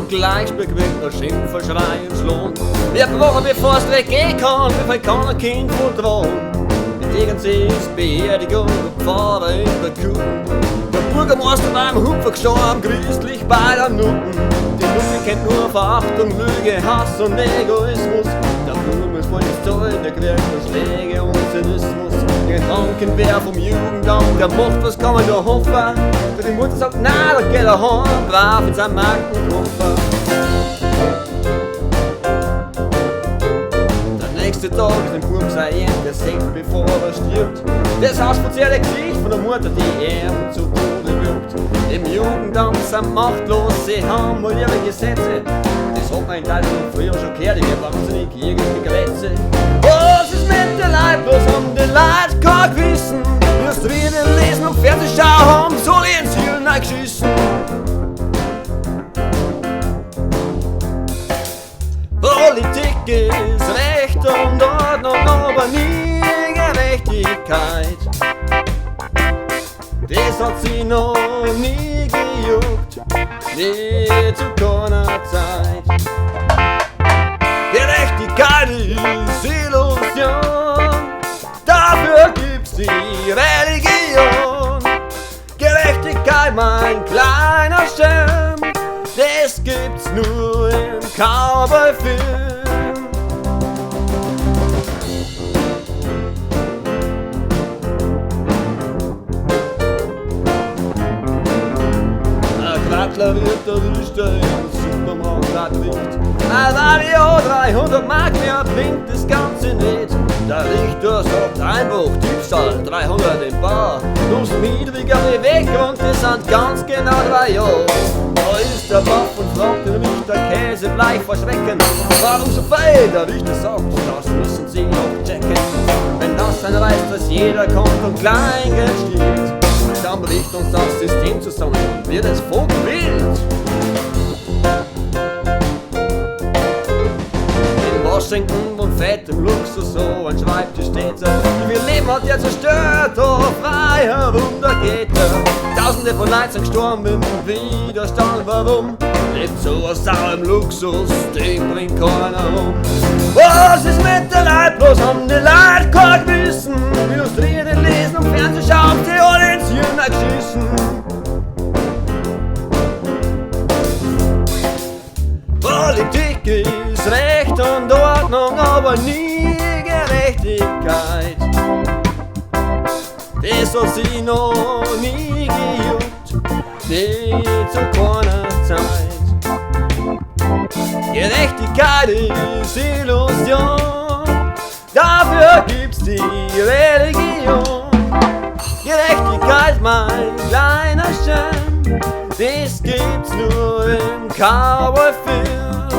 Gleich bequem der Schimpfer, Schrei und Schlohn. Wir Woche bevor es weggehen kann, wie viel kann ein Kind verdrohen? Mit Tegernsees Beerdigung, der Pfarrer in der Kuh. Der Bürgermeister beim Hupfer gestorben, christlich bei der Nutten. Die Nutte kennt nur Verachtung, Lüge, Hass und Egoismus. Der Blumen ist voll ins Zeug, der kriegt nur Schläge und Zynismus. Die Gedanken wer vom Jugendamt, der macht, was kann man da hoffen? Die Mutter sagt, na, da geht er heim, brav in seinem Markenkoffer. Der nächste Tag ist ein Burm sein, der singt, bevor er stirbt. Das ausverzerrte Gesicht von der Mutter, die er zu Tode wirkt. Im Jugendamt sind machtlos, sie haben wohl ihre Gesetze. Das hat man in Deutschland früher schon gehört, die wahnsinnig irgendwelche Gerätze. Was ist mit den Leuten, bloß haben die Leute kein Gewissen? Wirst du wieder lesen und Fernsehschau haben, soll ich ins Hirn eingeschissen. Politik ist Recht und Ordnung, aber nie Gerechtigkeit. Das hat sie noch nie gejuckt, nie zu keiner Zeit. Gerechtigkeit ist Illusion, dafür gibt's die Religion. Gerechtigkeit, mein kleiner Schelm, das gibt's nur im Cowboy-Film. Quattler wird der Richter im Supermarkt erwinkt. Ein Radio 300 Mark mehr bringt das Ganze nicht. Der Richter sagt Einbruch, Diebstahl, 300 im Bar. Plus niedrigere Weggrund, das sind ganz genau 3 Jahre. Da ist der Waff und fragt den Richter, Käse bleich verschrecken. Warum so viel? Der Richter sagt, das müssen Sie auch checken. Wenn das ein Reiß, dass jeder kommt und Kleingeld stiehlt, dann bricht uns das System zusammen und wird es vogelwild. In Washington und fettem Luxus, so ein Schreibtisch steht er. Wie viel Leben hat er zerstört, oh frei herum, da geht er. Tausende von Leuten sind gestorben im Widerstand, warum? Lebt so aus saurem Luxus, den bringt keiner um. Was ist mit den Leuten, bloß haben die Leute kein Gewissen? Illustrieren, lesen und Fernsehen schauen, die alle ins Hirn geschissen. Politik ist Recht und Ordnung, aber nie Gerechtigkeit. Das hat sie noch nie gejuckt, nie zu keiner Zeit. Gerechtigkeit ist Illusion, dafür gibt's die Religion. Gerechtigkeit, mein kleiner Schelm, das gibt's nur im Cowboy-Film.